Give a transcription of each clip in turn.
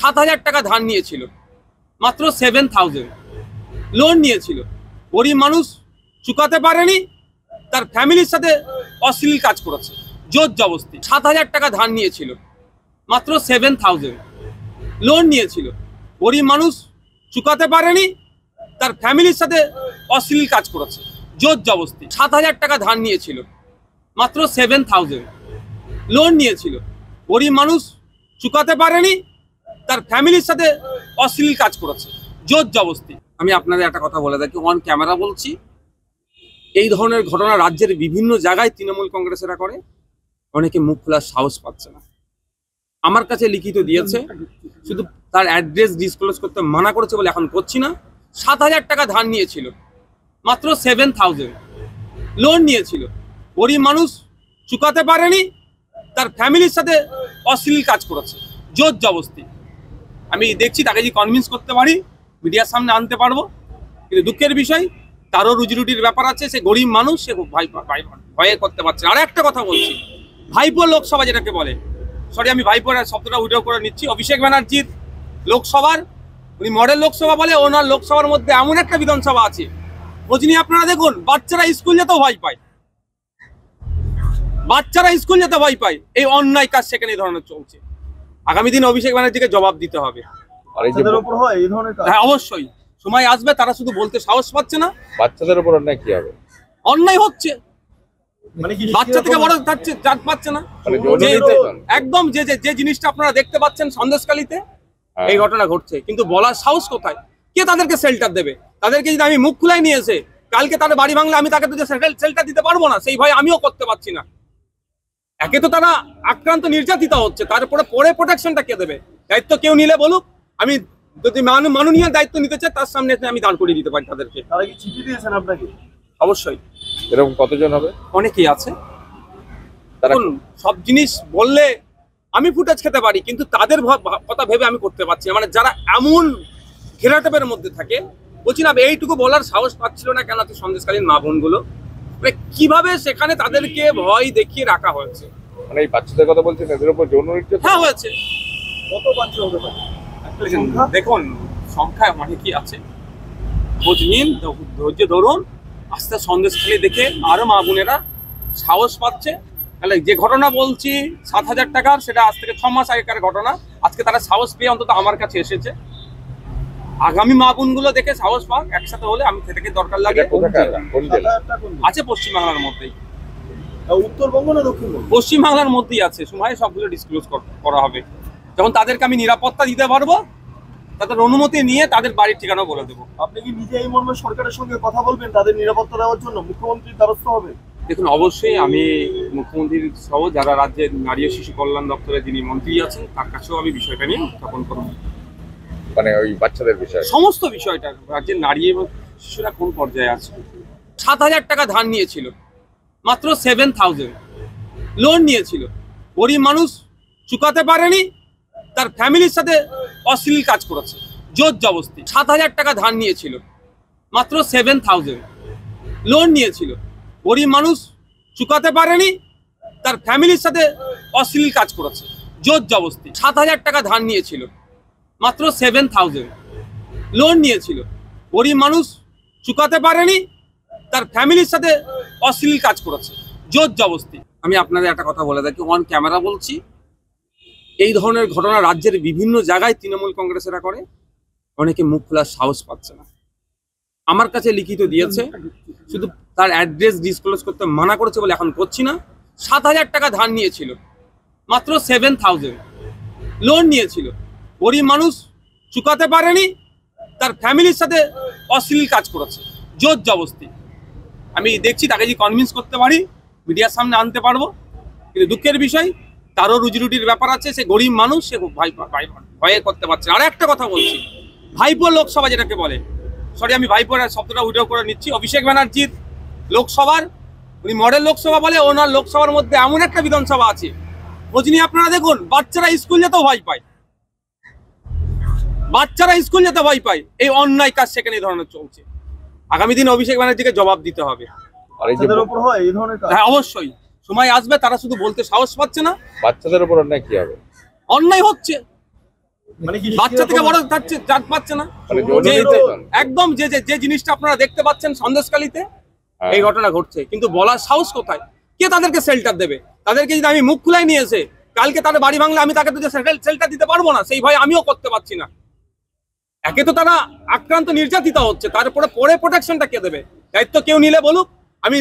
7,000 টাকা ধার নিয়েছিল, মাত্র 7,000 লোন নিয়েছিল। গরিব মানুষ চুকাতে পারেনি, তার ফ্যামিলির সাথে অশ্লীল কাজ করেছে, জোর জবরদস্তি। 7,000 টাকা ধার নিয়েছিল, মাত্র 7,000 লোন নিয়েছিল। গরিব মানুষ চুকাতে পারেনি, তার ফ্যামিলির সাথে অশ্লীল কাজ করেছে, জোর জবরদস্তি। 7,000 টাকা ধার নিয়েছিল, মাত্র 7,000 লোন নিয়েছিল। গরিব মানুষ চুকাতে পারেনি, তার ফ্যামিলির সাথে অশ্লীল কাজ করেছে, জোর জবরদস্তি। আমি আপনাদের একটা কথা বলে থাকি, অন ক্যামেরা বলছি, এই ধরনের ঘটনা রাজ্যের বিভিন্ন জায়গায় তৃণমূল কংগ্রেসেরা করে, অনেকে মুখ খোলার সাহস পাচ্ছে না। আমার কাছে লিখিত দিয়েছে, শুধু তার অ্যাড্রেস ডিসক্লোজ করতে মানা করেছে বলে এখন করছি না। 7,000 টাকা ধার নিয়েছিল, মাত্র 7,000 লোন নিয়েছিল। গরিব মানুষ চুকাতে পারেনি, তার ফ্যামিলির সাথে অশ্লীল কাজ করেছে, জোর জবরদস্তি। আমি দেখছি তাকে যদি কনভিন্স করতে পারি মিডিয়ার সামনে আনতে পারবো, কিন্তু দুঃখের বিষয় তারও রুজি রুটির ব্যাপার আছে। সে গরিব মানুষ, সে ভয়ে করতে পারছে না। আর একটা কথা বলছি, ভাইপো লোকসভা যেটাকে বলে, সরি আমি ভাইপোর শব্দটা উইড্র করে নিচ্ছি, অভিষেক ব্যানার্জির লোকসভার, উনি মডেল লোকসভা বলে, ওনার লোকসভার মধ্যে এমন একটা বিধানসভা আছে, খোঁজ নিয়ে আপনারা দেখুন, বাচ্চারা স্কুল যেতেও ভয় পায়, বাচ্চারা স্কুল যেতে ভয় পায়। এই অন্যায় কাজ সেখানে এই ধরনের চলছে। আগামী দিন অভিষেক ব্যানার্জিকে জবাব দিতে হবে। হ্যাঁ অবশ্যই, সময় আসবে, তারা শুধু বলতে সাহস পাচ্ছে না। বাচ্চাদের উপর অন্যায় কি হবে? অন্যায় হচ্ছে, বাচ্চা থেকে বড় থাকছে, জাত পাচ্ছে না। একদম যে জিনিসটা আপনারা দেখতে পাচ্ছেন সন্দেশখালীতে এই ঘটনা ঘটছে, কিন্তু বলার সাহস কোথায়? কে তাদেরকে শেল্টার দেবে? তাদেরকে যদি আমি মুখ খুলাই নিয়ে এসে কালকে তাদের বাড়ি ভাঙলে আমি তাকে তো শেল্টার দিতে পারবো না, সেই ভয় আমিও করতে পারছি না। একে তো তারা আক্রান্ত, নির্যাতিত হচ্ছে, তারপরে পরে প্রোটেকশনটা কে দেবে? দায়িত্ব কেউ নিলে বলুক, আমি যদি মাননীয় দায়িত্ব নিতে চাই তার সামনে আমি দাঁড় করিয়ে দিতে পারি তাদেরকে। তারা কি চিঠি দিয়েছেন আপনাকে? অবশ্যই। এরকম কতজন হবে? অনেকেই আছে। সব জিনিস বললে আমি ফুটেজ খেতে পারি, কিন্তু তাদের কথা ভেবে আমি করতে পারছি না। মানে যারা এমন ঘেরাটেপের মধ্যে থাকে, বলছি না এইটুকু বলার সাহস পাচ্ছিল না কেন তুই সন্দেশকালীন মা বোনগুলো, মানে কিভাবে সেখানে তাদেরকে ভয় দেখিয়ে রাখা হয়েছে। মানে এই বাচ্চাদের কথা বলছেন, এদের উপর যৌন নির্যাতন? হ্যাঁ হয়েছে। কত বাচ্চা হতে পারে? দেখুন সংখ্যায় অনেকই আছে, খোঁজ নিন, ধৈর্য ধরুন, আস্তে সন্দেশখালী দেখে আরো মা বোনেরা সাহস পাচ্ছে। তাহলে যে ঘটনা বলছি 7,000 টাকার, সেটা আজ থেকে 6 মাস আগেকার ঘটনা। আজকে তারা সাহস পেয়ে অন্তত আমার কাছে এসেছে। আগামী মা বোনগুলো দেখে সাহস পাক, একসাথে হলে আমি থেকে দরকার লাগে। আছে পশ্চিমবাংলার মধ্যেই। উত্তরবঙ্গ না দক্ষিণবঙ্গ? পশ্চিমবাংলার মধ্যেই আছে। সময় সবগুলো ডিসক্লোজ করা হবে, যখন তাদেরকে আমি নিরাপত্তা দিতে পারবো, তাদের অনুমতি নিয়ে তাদের বাড়ির ঠিকানা বলে দেবো। আপনি কি নিজে এই মর্মে সরকারের সঙ্গে কথা বলবেন তাদের নিরাপত্তা দেওয়ার জন্য? মুখ্যমন্ত্রীর দ্বারস্থ হবে? দেখুন অবশ্যই আমি মুখ্যমন্ত্রীর সহ যারা রাজ্যের নারী ও শিশু কল্যাণ দপ্তরে যিনি মন্ত্রী আছেন তার কাছেও আমি বিষয়টা নিয়ে উত্থাপন করব। মানে ওই বাচ্চাদের বিষয়, সমস্ত বিষয়টা, রাজ্যের নারী এবং শিশুরা কোন পর্যায়ে আছে। 7,000 টাকা ধার নিয়েছিল, মাত্র 7,000 লোন নিয়েছিল। গরিব মানুষ চুকাতে পারেনি, তার ফ্যামিলির সাথে অশ্লীল কাজ করেছে, জোর জবরদস্তি। 7,000 টাকা ধার নিয়েছিল, মাত্র 7,000 লোন নিয়েছিল। গরিব মানুষ চুকাতে পারেনি, তার ফ্যামিলির সাথে অশ্লীল কাজ করেছে, জোর জবরদস্তি। 7,000 টাকা ধার নিয়েছিল, মাত্র 7,000 লোন নিয়েছিল। গরিব মানুষ চুকাতে পারেনি, তার ফ্যামিলির সাথে অশ্লীল কাজ করেছে, জোর জবরদস্তি। আমি আপনাদের একটা কথা বলে থাকি, অন ক্যামেরা বলছি, এই ধরনের ঘটনা রাজ্যের বিভিন্ন জায়গায় তৃণমূল কংগ্রেসেরা করে, অনেকে মুখ খোলার সাহস পাচ্ছে না। আমার কাছে লিখিত দিয়েছে, শুধু তার অ্যাড্রেস ডিসক্লোজ করতে মানা করেছে বলে এখন করছি না। 7,000 টাকা ধার নিয়েছিল, মাত্র 7,000 লোন নিয়েছিল। গরিব মানুষ চুকাতে পারেনি, তার ফ্যামিলির সাথে অশ্লীল কাজ করেছে, জোর জবরদস্তি। আমি দেখছি তাকে যদি কনভিন্স করতে পারি মিডিয়ার সামনে আনতে পারবো, কিন্তু দুঃখের বিষয় তারও রুজি রুটির ব্যাপার আছে। সে গরিব মানুষ, সে ভয়ে করতে পারছে না। আর একটা কথা বলছি, ভাইপো লোকসভা যেটাকে বলে, সরি আমি ভাইপোর শব্দটা উইড্র করে নিচ্ছি, অভিষেক ব্যানার্জির লোকসভার, উনি মডেল লোকসভা বলে, ওনার লোকসভার মধ্যে এমন একটা বিধানসভা আছে, খোঁজ নিয়ে আপনারা দেখুন, বাচ্চারা স্কুল যেতেও ভয় পায়, বাচ্চারা স্কুল যেতে ভয় পায়। এই অন্যায় কাজ সেখানে এই ধরনের চলছে। আগামী দিন অভিষেক ব্যানার্জিকে জবাব দিতে হবে। হ্যাঁ অবশ্যই, সময় আসবে, তারা শুধু বলতে সাহস পাচ্ছে না। বাচ্চাদের উপর অন্যায় কি হবে? অন্যায় হচ্ছে, মানে কি বাচ্চা থেকে বড় যাচ্ছে জাত পাচ্ছে না। মানে যৌন যে- নির্যাতন। একদম যে যে যে জিনিসটা আপনারা দেখতে পাচ্ছেন সন্দেশখালীতে হ্যাঁ। এই ঘটনা ঘটছে, কিন্তু বলার সাহস কোথায়? কে তাদেরকে শেল্টার দেবে? তাদেরকে যদি আমি মুখ খুলাই নিয়ে এসে কালকে তাদের বাড়ি ভাঙলে আমি তাকে তো শেল্টার দিতে পারবো না, সেই ভয় আমিও করতে পারছি না। একে তো তারা আক্রান্ত নির্যাতিত হচ্ছে, তারপরে পরে প্রোটেকশনটা কে দেবে? দায়িত্ব কেউ নিলে বলুক, আমি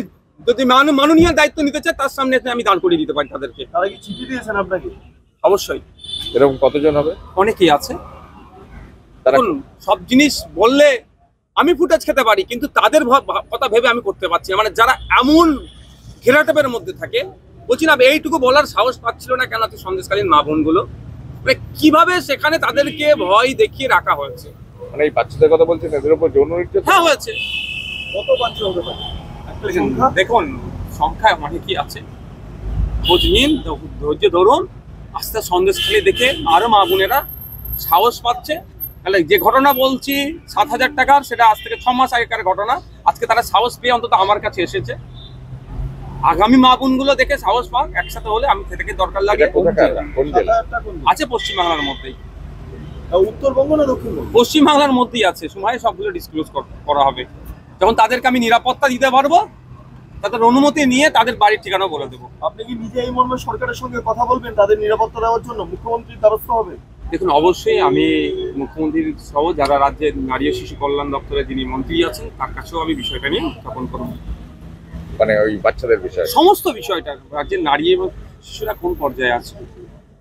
যদি মাননীয় দায়িত্ব নিতে চাই তার সামনে এসে আমি দাঁড় করিয়ে দিতে পারি তাদেরকে। তারা কি চিঠি দিয়েছেন আপনাকে? অবশ্যই এরকম কতজন হবে? অনেকেই আছে। তারা দেখুন, সব জিনিস বললে আমি ফুটেজ খেতে পারি, কিন্তু তাদের কথা ভেবে আমি করতে পারছি না। মানে যারা এমন ঘেরাটেপের মধ্যে থাকে, বলছি না এইটুকু বলার সাহস পাচ্ছিল না কেন তুই সন্দেশকালীন মা বোনগুলো, মানে কিভাবে সেখানে তাদেরকে ভয় দেখিয়ে রাখা হয়েছে। মানে এই বাচ্চাদের কথা বলছেন, এদের উপর যৌন নির্যাতন। হ্যাঁ হয়েছে। কত বাচ্চা হতে পারে? একটা সংখ্যা? দেখুন সংখ্যায় অনেকই আছে, খোঁজ নিন, ধৈর্য ধরুন, আস্তে সন্দেশখালী দেখে আরো মা বোনেরা সাহস পাচ্ছে। তাহলে যে ঘটনা বলছি 7,000 টাকার, সেটা আজ থেকে 6 মাস আগেকার ঘটনা। আজকে তারা সাহস পেয়ে অন্তত আমার কাছে এসেছে। আগামী মা বোনগুলো দেখে সাহস পাক, একসাথে হলে আমি থেকে দরকার লাগে। এটা কোথাকার? কোন জেলা? 7,000 টাকা কোন দিন? আছে পশ্চিমবাংলার মধ্যেই, উত্তরবঙ্গ না দক্ষিণবঙ্গ? পশ্চিমবাংলার মধ্যেই আছে। সময় সবগুলো ডিসক্লোজ করা হবে যখন তাদেরকে আমি নিরাপত্তা দিতে পারবো, তাদের অনুমতি নিয়ে তাদের বাড়ির ঠিকানা বলে দেবো। আপনি কি নিজে এই মর্মে সরকারের সঙ্গে কথা বলবেন তাদের নিরাপত্তা দেওয়ার জন্য? মুখ্যমন্ত্রীর দ্বারস্থ হবে? দেখুন, অবশ্যই আমি মুখ্যমন্ত্রীর সহ যারা রাজ্যের নারী ও শিশু কল্যাণ দপ্তরে যিনি মন্ত্রী আছেন তার কাছেও আমি বিষয়টা নিয়ে উত্থাপন করব। মানে ওই বাচ্চাদের বিষয়। সমস্ত বিষয়টা রাজ্যের নারী এবং শিশুরা কোন পর্যায়ে আছে,